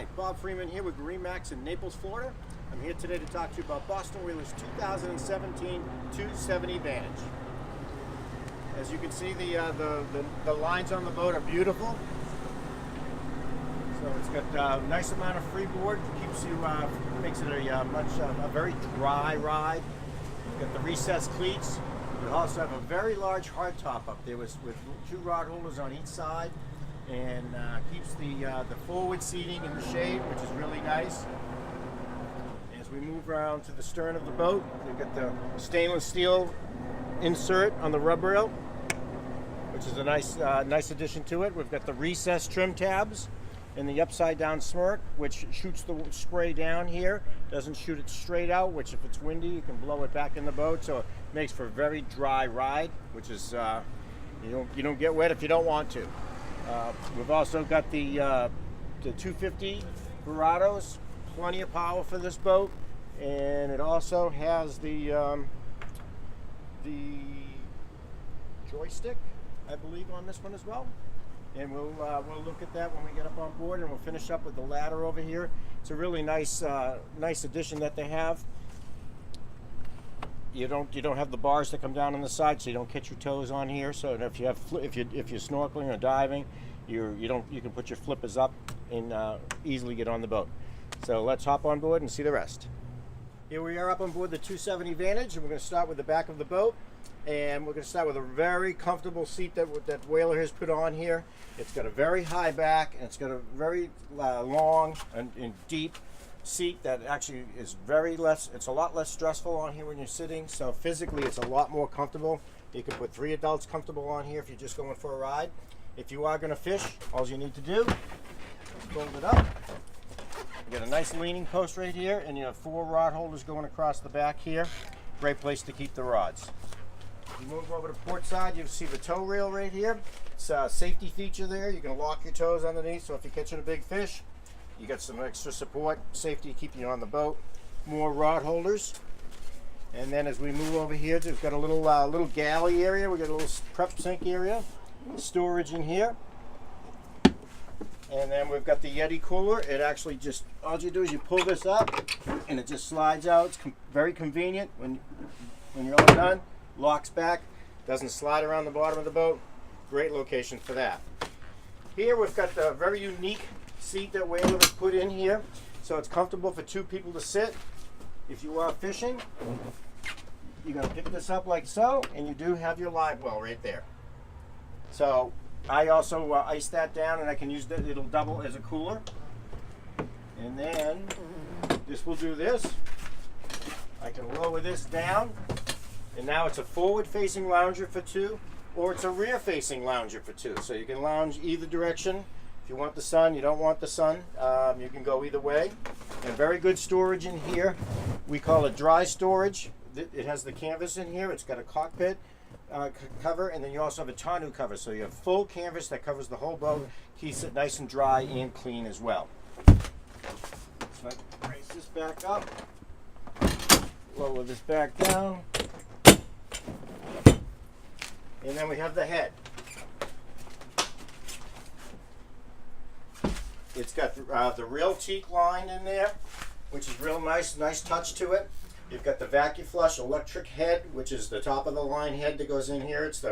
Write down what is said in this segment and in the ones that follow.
Hi, Bob Freeman here with MarineMax in Naples, Florida. I'm here today to talk to you about Boston Whaler's 2017 270 Vantage. As you can see, the lines on the boat are beautiful. So it's got a nice amount of freeboard, keeps you, makes it a very dry ride. You've got the recessed cleats. You also have a very large hardtop up there with two rod holders on each side, and keeps the forward seating in the shade, which is really nice. As we move around to the stern of the boat, you've got the stainless steel insert on the rub rail, which is a nice addition to it. We've got the recessed trim tabs and the upside down smirk, which shoots the spray down here, doesn't shoot it straight out, which if it's windy you can blow it back in the boat, so it makes for a very dry ride, which is you don't get wet if you don't want to. We've also got the 250 Verados, plenty of power for this boat, and it also has the joystick, I believe, on this one as well. And we'll look at that when we get up on board, and we'll finish up with the ladder over here. It's a really nice addition that they have. You don't have the bars that come down on the side, so you don't catch your toes on here. So if you're snorkeling or diving, you can put your flippers up and easily get on the boat. So let's hop on board and see the rest. Here we are up on board the 270 Vantage, and we're going to start with the back of the boat. And we're going to start with a very comfortable seat that Whaler has put on here. It's got a very high back, and it's got a very long and deep seat that actually is it's a lot less stressful on here when you're sitting. So physically it's a lot more comfortable. You can put 3 adults comfortable on here if you're just going for a ride. If you are going to fish, all you need to do is fold it up. You got a nice leaning post right here, and you have 4 rod holders going across the back here. Great place to keep the rods. You move over to port side, you'll see the tow rail right here. It's a safety feature there. You can lock your toes underneath, so if you're catching a big fish, you got some extra support, safety to keep you on the boat. More rod holders. And then as we move over here, we've got a little galley area. We've got a little prep sink area, storage in here. And then we've got the Yeti cooler. It actually just, all you do is you pull this up, and it just slides out. It's very convenient when you're all done. Locks back, doesn't slide around the bottom of the boat. Great location for that. Here we've got the very unique seat that Whaler has put in here, so it's comfortable for 2 people to sit. If you are fishing, you're going to pick this up like so, and you do have your live well right there. So I also ice that down, and I can use that. It'll double as a cooler. And then this will do this. I can lower this down. And now it's a forward-facing lounger for 2, or it's a rear-facing lounger for 2. So you can lounge either direction. If you want the sun, you don't want the sun, you can go either way. And very good storage in here. We call it dry storage. It has the canvas in here. It's got a cockpit cover, and then you also have a tonneau cover. So you have full canvas that covers the whole boat, keeps it nice and dry and clean as well. So I raise this back up, lower this back down. And then we have the head. It's got the real teak line in there, which is real nice touch to it. You've got the vacuum flush electric head, which is the top of the line head that goes in here. It's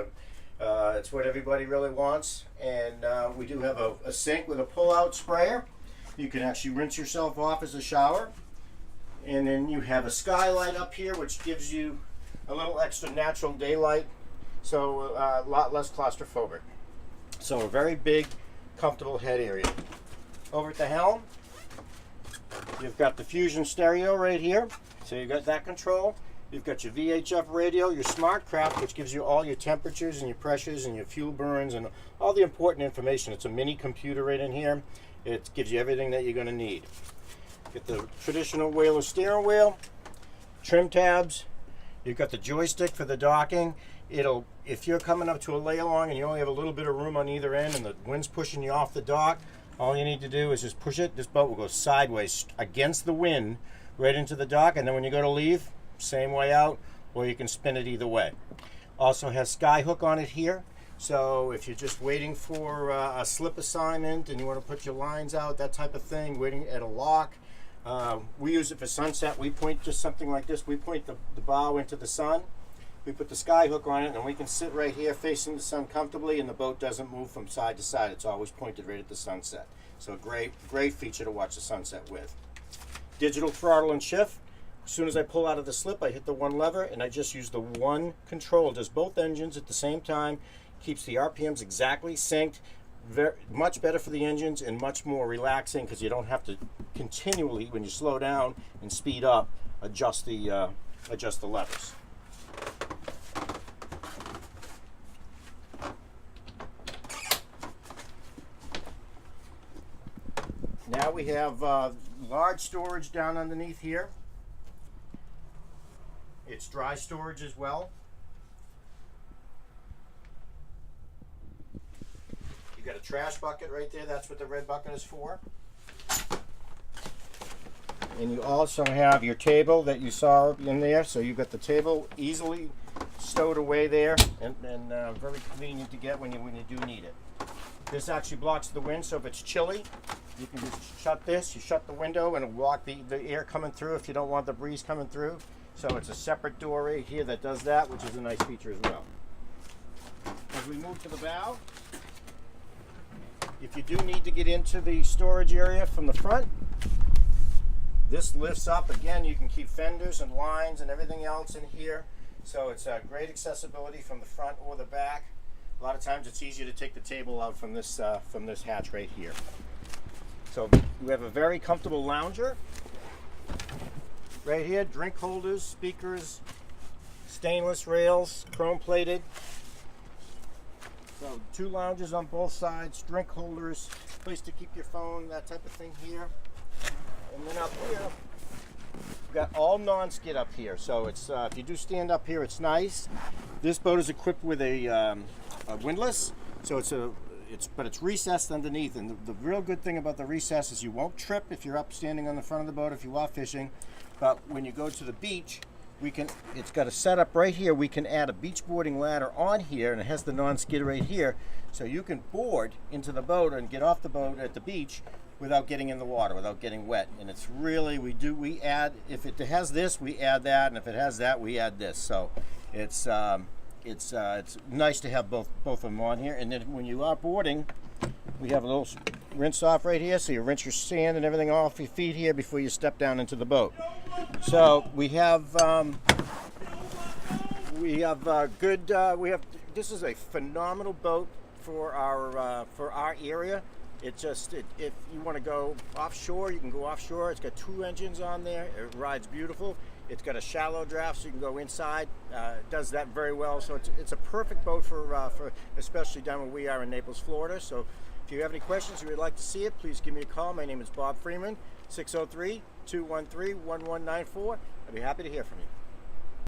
what everybody really wants. And we do have a sink with a pull-out sprayer. You can actually rinse yourself off as a shower. And then you have a skylight up here, which gives you a little extra natural daylight. So a lot less claustrophobic. So a very big, comfortable head area. Over at the helm, you've got the Fusion stereo right here. So you've got that control. You've got your VHF radio, your smart craft, which gives you all your temperatures and your pressures and your fuel burns and all the important information. It's a mini computer right in here. It gives you everything that you're going to need. Get the traditional Whaler steering wheel, trim tabs. You've got the joystick for the docking. If you're coming up to a lay along and you only have a little bit of room on either end and the wind's pushing you off the dock, all you need to do is just push it. This boat will go sideways against the wind right into the dock, and then when you go to leave, same way out, or you can spin it either way. Also has sky hook on it here, So if you're just waiting for a slip assignment and you want to put your lines out, that type of thing, waiting at a lock, we use it for sunset. We point just something like this. We point the bow into the sun. We put the sky hook on it, and we can sit right here facing the sun comfortably, and the boat doesn't move from side to side. It's always pointed right at the sunset. So great feature to watch the sunset with. Digital throttle and shift. As soon as I pull out of the slip, I hit the one lever, and I just use the one control. Does both engines at the same time. Keeps the RPMs exactly synced. Much better for the engines and much more relaxing because you don't have to continually, when you slow down and speed up, adjust the levers. Now we have large storage down underneath here. It's dry storage as well. You got a trash bucket right there. That's what the red bucket is for. And you also have your table that you saw in there. So you've got the table easily stowed away there, and very convenient to get when you do need it. This actually blocks the wind, so if it's chilly, you can just shut this. You shut the window, and it'll block the air coming through if you don't want the breeze coming through. So it's a separate door right here that does that, which is a nice feature as well. As we move to the bow, if you do need to get into the storage area from the front, this lifts up. Again, you can keep fenders and lines and everything else in here. So it's a great accessibility from the front or the back. A lot of times it's easier to take the table out from this hatch right here. So we have a very comfortable lounger right here. Drink holders, speakers, stainless rails, chrome plated. So 2 lounges on both sides, drink holders, place to keep your phone, that type of thing here. And then up here, we've got all non-skid up here. So it's if you do stand up here, it's nice. This boat is equipped with a windlass, so it's recessed underneath. And the real good thing about the recess is you won't trip if you're up standing on the front of the boat if you are fishing. But when you go to the beach, it's got a setup right here. We can add a beach boarding ladder on here, and it has the non-skid right here, so you can board into the boat and get off the boat at the beach without getting in the water, without getting wet. And it's really, we add, if it has this, we add that, and if it has that, we add this. So it's nice to have both of them on here. And then when you are boarding, we have a little rinse off right here, so you rinse your sand and everything off your feet here before you step down into the boat. So we have this is a phenomenal boat for our area. If you want to go offshore, you can go offshore. It's got 2 engines on there. It rides beautiful. It's got a shallow draft, so you can go inside. It does that very well. So it's a perfect boat for especially down where we are in Naples, Florida. So if you have any questions or you'd like to see it, please give me a call. My name is Bob Freeman, 603-213-1194. I'd be happy to hear from you.